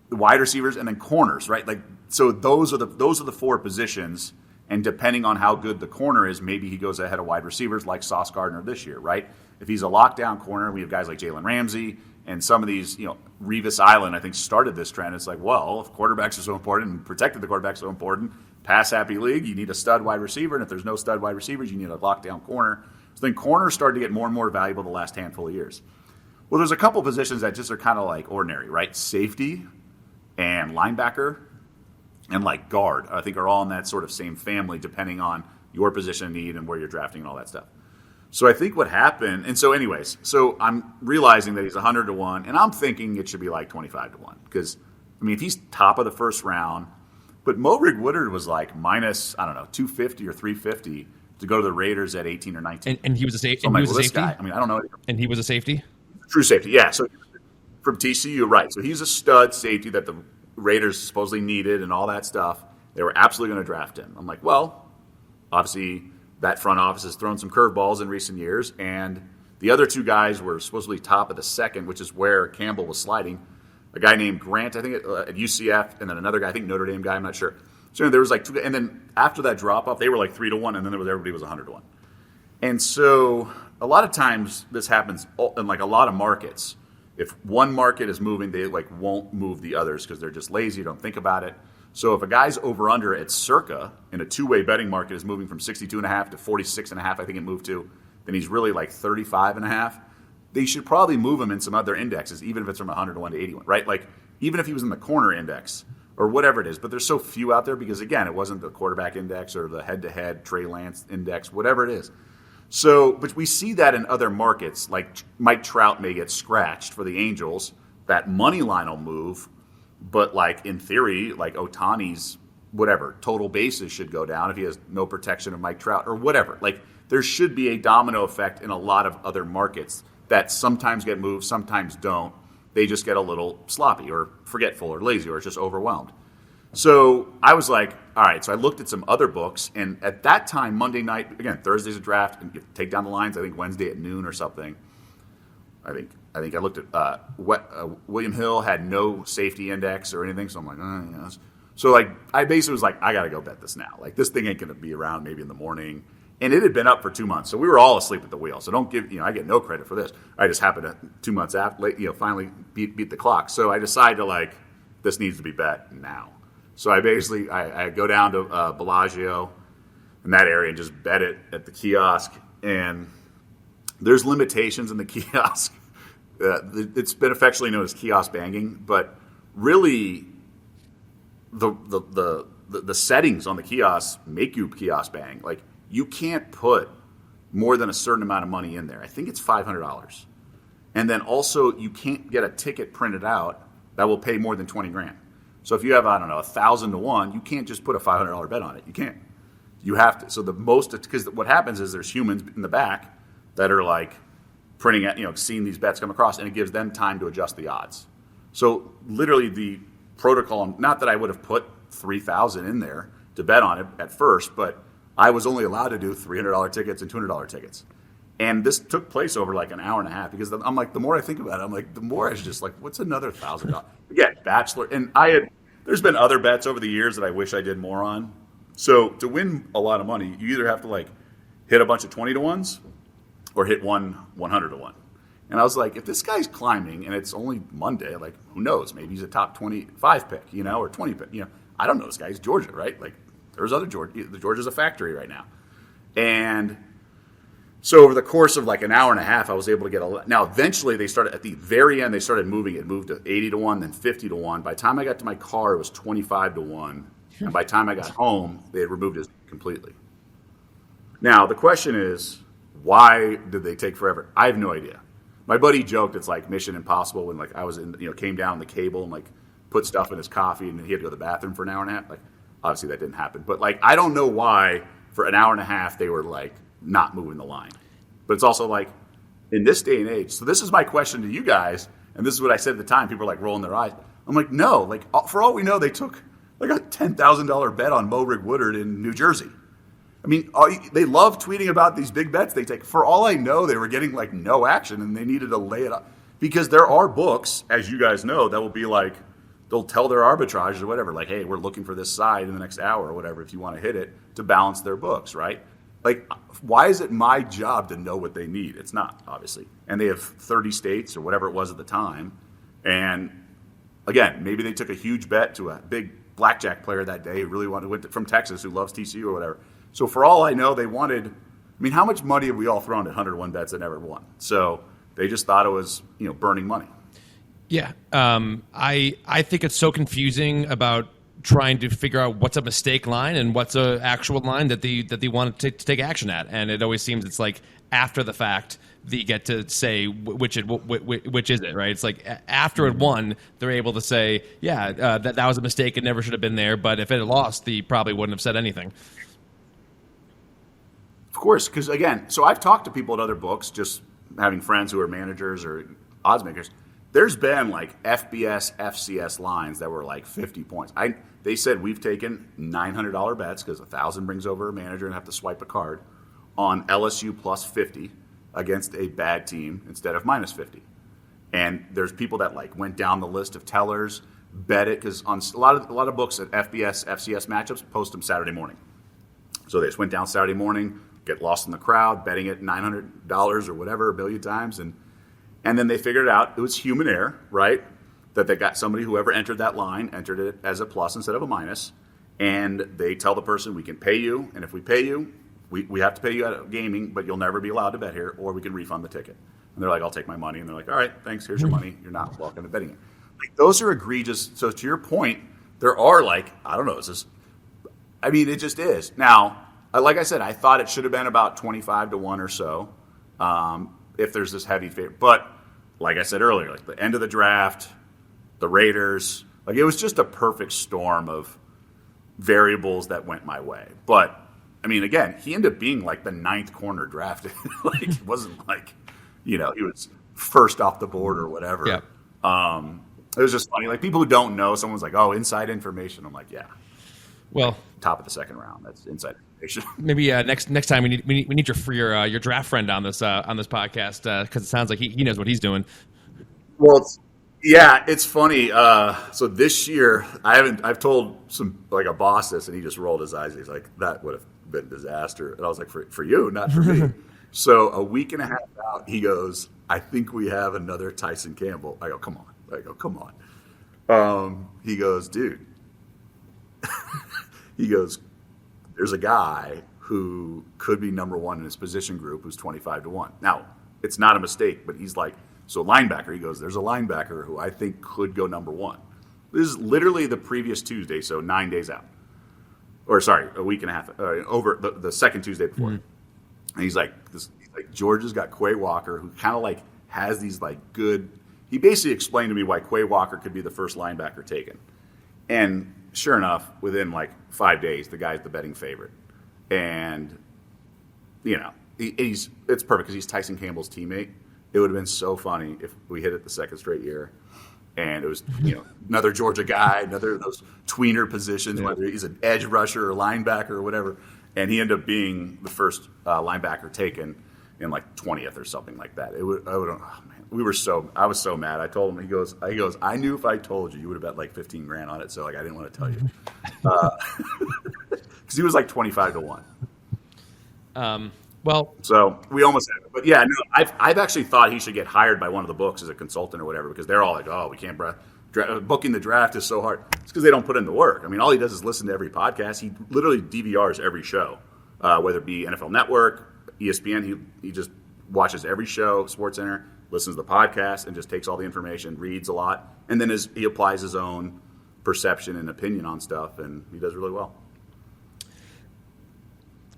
the wide receivers and then corners, right? Like so those are the 4 positions, and depending on how good the corner is, maybe he goes ahead of wide receivers like Sauce Gardner this year, right? If he's a lockdown corner, we have guys like Jalen Ramsey and some of these, Revis Island, I think, started this trend. It's like, well, if quarterbacks are so important and protecting the quarterbacks so important, pass-happy league, you need a stud wide receiver, and if there's no stud wide receivers, you need a lockdown corner. So then corners started to get more and more valuable the last handful of years. Well, there's a couple positions that just are kind of like ordinary, right? Safety and linebacker and like guard, I think, are all in that sort of same family depending on your position of need and where you're drafting and all that stuff. So I think what happened, and so anyways, so I'm realizing that he's 100-1, and I'm thinking it should be like 25-1 because, if he's top of the first round, but Modric Woodard was like minus, I don't know, 250 or 350 to go to the Raiders at 18 or 19. And he was a safety. So he was a safety. Guy, I don't know. And he was a safety. True safety, yeah. So from TCU, right? So he's a stud safety that the Raiders supposedly needed and all that stuff. They were absolutely going to draft him. I'm like, well, obviously that front office has thrown some curveballs in recent years, and the other two guys were supposedly top of the second, which is where Campbell was sliding. A guy named Grant, I think, at UCF, and then another guy, I think Notre Dame guy, I'm not sure. So there was like two, and then after that drop-off, they were like 3-1, and then everybody was 100-1. And so a lot of times this happens in like a lot of markets. If one market is moving, they like won't move the others because they're just lazy, don't think about it. So if a guy's over-under at Circa in a two-way betting market is moving from 62.5 to 46.5, I think it moved to, then he's really like 35.5. They should probably move him in some other indexes, even if it's from 101 to 81, right? Like even if he was in the corner index or whatever it is. But there's so few out there because, again, it wasn't the quarterback index or the head-to-head Trey Lance index, whatever it is. So, but we see that in other markets, like Mike Trout may get scratched for the Angels. That money line will move, but like in theory, like Ohtani's whatever total bases should go down if he has no protection of Mike Trout or whatever. Like there should be a domino effect in a lot of other markets that sometimes get moved, sometimes don't. They just get a little sloppy or forgetful or lazy or just overwhelmed. So I was like, all right. So I looked at some other books, and at that time, Monday night, again, Thursday's a draft, and you take down the lines. I think Wednesday at noon or something. I think I looked at William Hill had no safety index or anything, so I'm like, yes. So like I basically was like, I got to go bet this now. Like this thing ain't going to be around maybe in the morning. And it had been up for 2 months, so we were all asleep at the wheel. So don't give, I get no credit for this. I just happened to 2 months after, finally beat the clock. So I decided to like, this needs to be bet now. So I basically I go down to Bellagio in that area and just bet it at the kiosk. And there's limitations in the kiosk. It's been affectionately known as kiosk banging, but really the settings on the kiosk make you kiosk bang. Like you can't put more than a certain amount of money in there. I think it's $500. And then also you can't get a ticket printed out that will pay more than 20 grand. So if you have, 1,000 to 1, you can't just put a $500 bet on it. You can't. You have to. So the most, because what happens is there's humans in the back that are like printing at, seeing these bets come across, and it gives them time to adjust the odds. So literally the protocol, not that I would have put 3,000 in there to bet on it at first, but I was only allowed to do $300 tickets and $200 tickets. And this took place over like an hour and a half because I'm like, the more I think about it, I'm like, the more I was just like, what's another $1,000? Again, Bachelor. And there's been other bets over the years that I wish I did more on. So to win a lot of money, you either have to like hit a bunch of 20 to 1s or hit one 100 to 1. And I was like, if this guy's climbing and it's only Monday, like who knows? Maybe he's a top 25 pick, or 20 pick. I don't know this guy. He's Georgia, right? Like there's other Georgia. The Georgia's a factory right now. And so over the course of like an hour and a half, I was able to get now eventually they started, at the very end, they started moving. It moved to 80 to 1, then 50 to 1. By the time I got to my car, it was 25 to 1. And by the time I got home, they had removed it completely. Now, the question is, why did they take forever? I have no idea. My buddy joked it's like Mission Impossible when like I was came down the cable and like put stuff in his coffee and he had to go to the bathroom for an hour and a half. Like obviously that didn't happen. But like I don't know why for an hour and a half they were like not moving the line. But it's also like in this day and age. So this is my question to you guys, and this is what I said at the time. People are like rolling their eyes. I'm like, no, like for all we know, they took like a $10,000 bet on Mo Rig Woodard in New Jersey. I mean, they love tweeting about these big bets they take. For all I know, they were getting like no action and they needed to lay it up. Because there are books, as you guys know, that will be like, they'll tell their arbitrage or whatever, like, hey, we're looking for this side in the next hour or whatever if you want to hit it to balance their books, right? Like, why is it my job to know what they need? It's not, obviously. And they have 30 states or whatever it was at the time. And again, maybe they took a huge bet to a big blackjack player that day who really went from Texas who loves TCU or whatever. So for all I know, they wanted, how much money have we all thrown at 101 bets that never won? So they just thought it was, burning money. Yeah. I think it's so confusing about trying to figure out what's a mistake line and what's a actual line that they want to take action at. And it always seems it's like after the fact that you get to say which is it, right? It's like after it won, they're able to say, yeah, that was a mistake. It never should have been there. But if it had lost, they probably wouldn't have said anything. Of course, because again, so I've talked to people at other books, just having friends who are managers or odds makers. There's been like FBS, FCS lines that were like 50 points. They said we've taken $900 bets because 1,000 brings over a manager and have to swipe a card, on LSU plus 50 against a bad team instead of minus 50. And there's people that like went down the list of tellers, bet it, because on a lot of books at FBS, FCS matchups post them Saturday morning. So they just went down Saturday morning, get lost in the crowd, betting it $900 or whatever a billion times, and then they figured out it was human error, right? That they got somebody, whoever entered that line, entered it as a plus instead of a minus, and they tell the person, we can pay you, and if we pay you, we have to pay you out of gaming, but you'll never be allowed to bet here, or we can refund the ticket. And they're like, I'll take my money, and they're like, all right, thanks, here's your money. You're not welcome to betting it. Like, those are egregious. So to your point, there are like, I don't know, it just is. Now, like I said, I thought it should have been about 25-1 or so, if there's this heavy favor. But like I said earlier, like the end of the draft, the Raiders, like it was just a perfect storm of variables that went my way. But I mean, again, he ended up being like the 9th corner drafted. Like it wasn't like, he was first off the board or whatever. Yeah. It was just funny. Like people who don't know, someone's like, "Oh, inside information." I'm like, "Yeah." Well, top of the second round. That's inside information. Maybe next time we need your draft friend on this podcast because it sounds like he knows what he's doing. Well, it's funny. So this year, I've told a boss this, and he just rolled his eyes. He's like, "That would have been a disaster." And I was like, "For you, not for me." So a week and a half out, he goes, "I think we have another Tyson Campbell." I go, "Come on." He goes, "Dude." He goes, "There's a guy who could be number one in his position group who's 25-1. Now, it's not a mistake, but he's like, so linebacker." He goes, "There's a linebacker who I think could go number one." This is literally the previous Tuesday, so 9 days out. Or sorry, a week and a half, over the second Tuesday before. Mm-hmm. And he's like, Georgia's got Quay Walker, who kind of like has these like good. He basically explained to me why Quay Walker could be the first linebacker taken. And sure enough, within like 5 days, the guy's the betting favorite. And, it's perfect because he's Tyson Campbell's teammate. It would have been so funny if we hit it the second straight year. And it was, another Georgia guy, another of those tweener positions, whether he's an edge rusher or linebacker or whatever. And he ended up being the first linebacker taken in like 20th or something like that. I was so mad. I told him, he goes, "I knew if I told you, you would have bet like 15 grand on it. So like, I didn't want to tell you." Cause he was like 25-1. Well, so we almost had it, but yeah, no, I've actually thought he should get hired by one of the books as a consultant or whatever, because they're all like, "Oh, we can't booking the draft is so hard." It's because they don't put in the work. I mean, all he does is listen to every podcast. He literally DVRs every show, whether it be NFL Network, ESPN. He just watches every show, SportsCenter, listens to the podcast, and just takes all the information, reads a lot, and then he applies his own perception and opinion on stuff, and he does really well.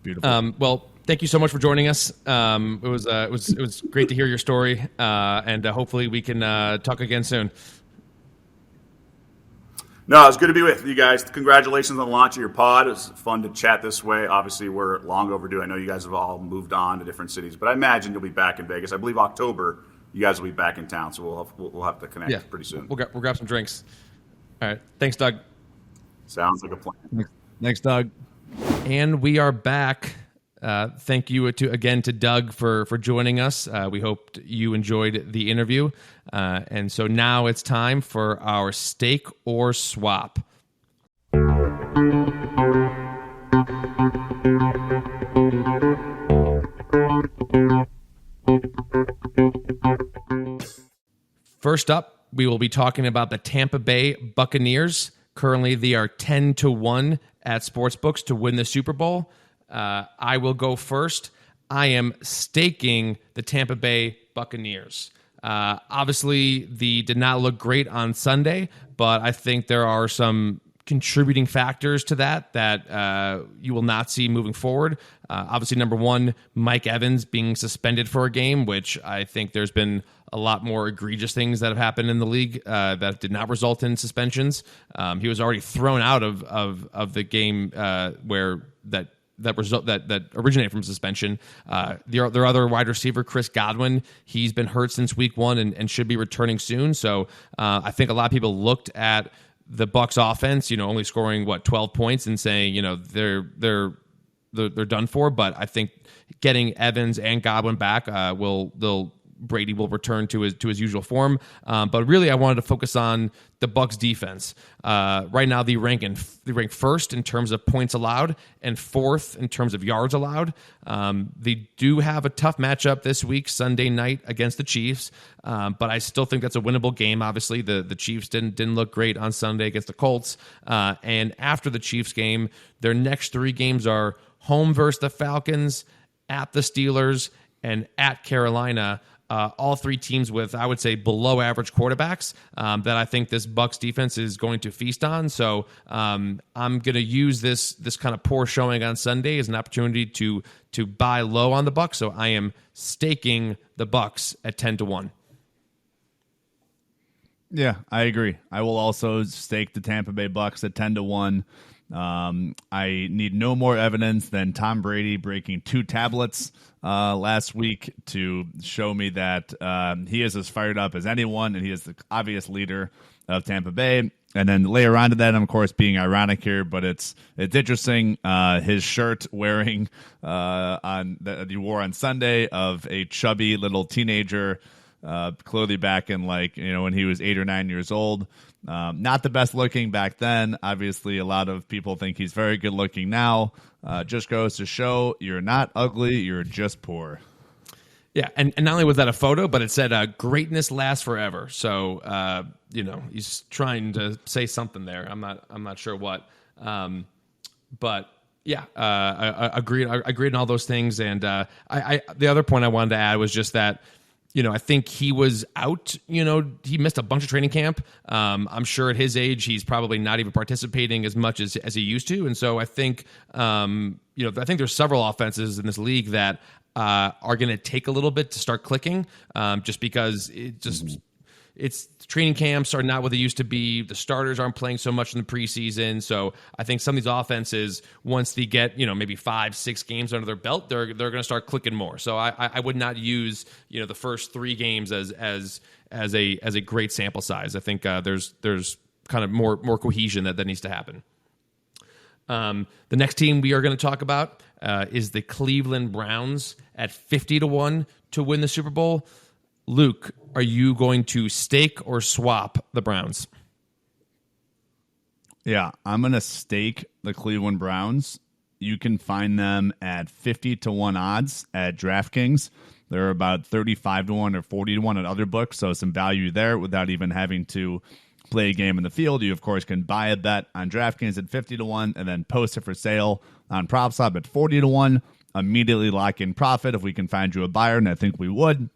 Beautiful. Well, thank you so much for joining us. It was great to hear your story, and hopefully we can talk again soon. No, it's good to be with you guys. Congratulations on the launch of your pod. It was fun to chat this way. Obviously, we're long overdue. I know you guys have all moved on to different cities, but I imagine you'll be back in Vegas. I believe October, you guys will be back in town, so we'll have to connect pretty soon. We'll grab some drinks. All right. Thanks, Doug. Sounds like a plan. Thanks, Doug. And we are back. Thank you again to Doug for joining us. We hope you enjoyed the interview. And so now it's time for our Stake or Swap. First up, we will be talking about the Tampa Bay Buccaneers. Currently, they are 10-1 at sportsbooks to win the Super Bowl. I will go first. I am staking the Tampa Bay Buccaneers. Obviously, they did not look great on Sunday, but I think there are some contributing factors to that you will not see moving forward. Obviously, number one, Mike Evans being suspended for a game, which I think there's been a lot more egregious things that have happened in the league that did not result in suspensions. He was already thrown out of the game where that originated from suspension. Their other wide receiver, Chris Godwin, he's been hurt since week one and should be returning soon. So I think a lot of people looked at the Bucs offense, only scoring 12 points and saying, they're they're done for. But I think getting Evans and Godwin back Brady will return to his usual form. But really, I wanted to focus on the Bucs defense. Right now, they rank first in terms of points allowed and fourth in terms of yards allowed. They do have a tough matchup this week, Sunday night against the Chiefs. But I still think that's a winnable game. Obviously, the Chiefs didn't look great on Sunday against the Colts. And after the Chiefs game, their next 3 games are home versus the Falcons, at the Steelers, and at Carolina. All 3 teams with, I would say, below average quarterbacks that I think this Bucs defense is going to feast on. So I'm going to use this kind of poor showing on Sunday as an opportunity to buy low on the Bucs. So I am staking the Bucs at 10-1. Yeah, I agree. I will also stake the Tampa Bay Bucs at 10-1. I need no more evidence than Tom Brady breaking 2 tablets last week to show me that he is as fired up as anyone, and he is the obvious leader of Tampa Bay. And then layer onto that, I'm of course being ironic here, but it's interesting. His shirt wearing that he wore on Sunday of a chubby little teenager, clearly back in when he was 8 or 9 years old. Not the best looking back then. Obviously, a lot of people think he's very good looking now. Just goes to show you're not ugly, you're just poor. Yeah, and not only was that a photo, but it said greatness lasts forever. So he's trying to say something there. I'm not sure what. But yeah, I agreed on all those things. And I the other point I wanted to add was just that, I think he was out. He missed a bunch of training camp. I'm sure at his age, he's probably not even participating as much as he used to. And so I think, I think there's several offenses in this league that are going to take a little bit to start clicking, just because it's training camps are not what they used to be. The starters aren't playing so much in the preseason. So I think some of these offenses, once they get, maybe 5-6 games under their belt, they're going to start clicking more. So I would not use, the first 3 games as a great sample size. I think there's kind of more cohesion that needs to happen. The next team we are going to talk about is the Cleveland Browns at 50-1 to win the Super Bowl. Luke, are you going to stake or swap the Browns? Yeah, I'm going to stake the Cleveland Browns. You can find them at 50-1 odds at DraftKings. They're about 35-1 or 40-1 at other books, so some value there without even having to play a game in the field. You, of course, can buy a bet on DraftKings at 50-1 and then post it for sale on PropSwap at 40-1. Immediately lock in profit if we can find you a buyer, and I think we would.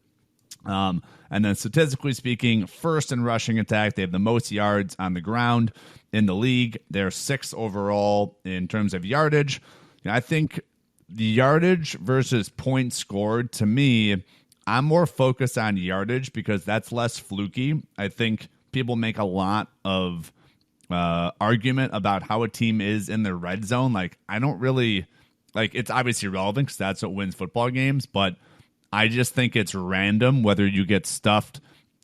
And then statistically speaking, first in rushing attack, they have the most yards on the ground in the league. They're 6th overall in terms of yardage. I think the yardage versus points scored, to me, I'm more focused on yardage because that's less fluky. I think people make a lot of argument about how a team is in the red zone. I don't really it's obviously relevant because that's what wins football games, but I just think it's random whether you get stuffed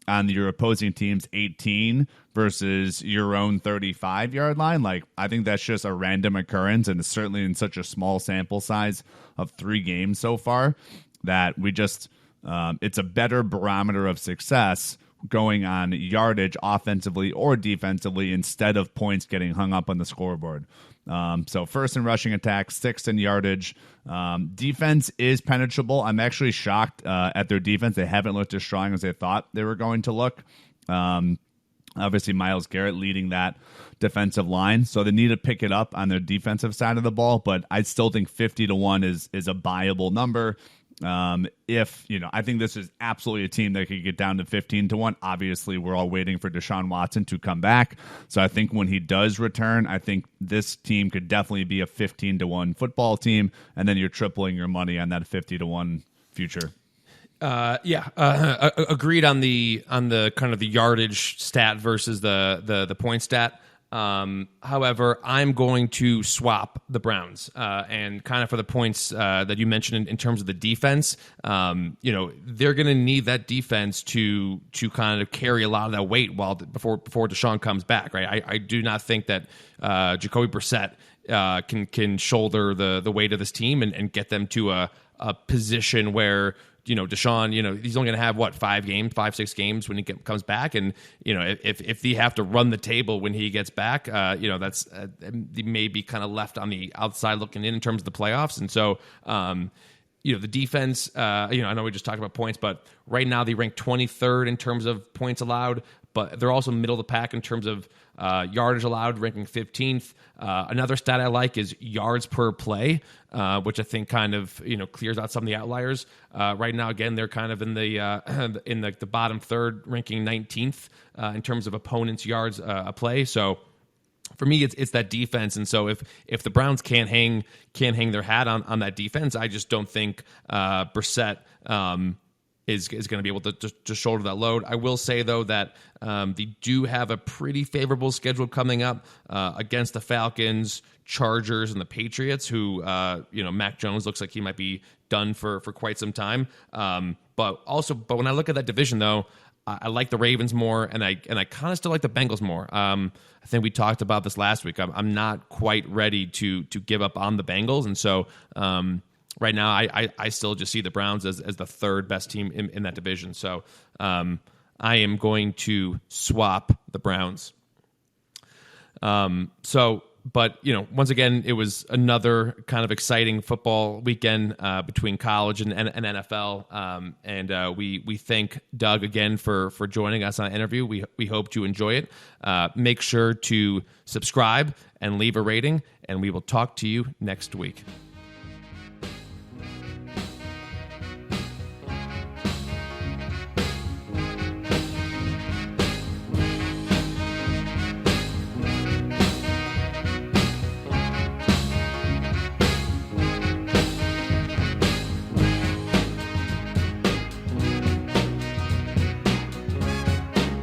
on your opposing team's 18 versus your own 35-yard line. I think that's just a random occurrence, and certainly in such a small sample size of 3 games so far that we just it's a better barometer of success going on yardage offensively or defensively instead of points getting hung up on the scoreboard. So first in rushing attack, 6th in yardage. Defense is penetrable. I'm actually shocked at their defense. They haven't looked as strong as they thought they were going to look. Obviously, Myles Garrett leading that defensive line. So they need to pick it up on their defensive side of the ball. But I still think 50-1 is a buyable number. I think this is absolutely a team that could get down to 15-1. Obviously, we're all waiting for Deshaun Watson to come back. So I think when he does return, I think this team could definitely be a 15-1 football team. And then you're tripling your money on that 50-1 future. Agreed on the kind of the yardage stat versus the point stat. However, I'm going to swap the Browns, and kind of for the points that you mentioned in terms of the defense. They're going to need that defense to kind of carry a lot of that weight before Deshaun comes back. Right? I do not think that Jacoby Brissett can shoulder the weight of this team and get them to a position where, Deshaun, he's only going to have 5-6 games when he comes back. And, if they have to run the table when he gets back, that's they may be kind of left on the outside looking in terms of the playoffs. And so, the defense, I know we just talked about points, but right now they rank 23rd in terms of points allowed, but they're also middle of the pack in terms of yardage allowed, ranking 15th. Another stat I like is yards per play, which I think kind of clears out some of the outliers. Right now, again, they're kind of in the bottom third, ranking 19th in terms of opponents' yards a play. So for me, it's that defense, and so if the Browns can't hang their hat on that defense, I just don't think Brissett is going to be able to shoulder that load. I will say, though, that they do have a pretty favorable schedule coming up against the Falcons, Chargers, and the Patriots, who, Mac Jones looks like he might be done for quite some time. But when I look at that division, though, I like the Ravens more, and I kind of still like the Bengals more. I think we talked about this last week. I'm not quite ready to give up on the Bengals, and so right now I still just see the Browns as the third best team in that division. So I am going to swap the Browns. But once again, it was another kind of exciting football weekend between college and NFL. And we thank Doug again for joining us on the interview. We hope you enjoy it. Make sure to subscribe and leave a rating, and we will talk to you next week.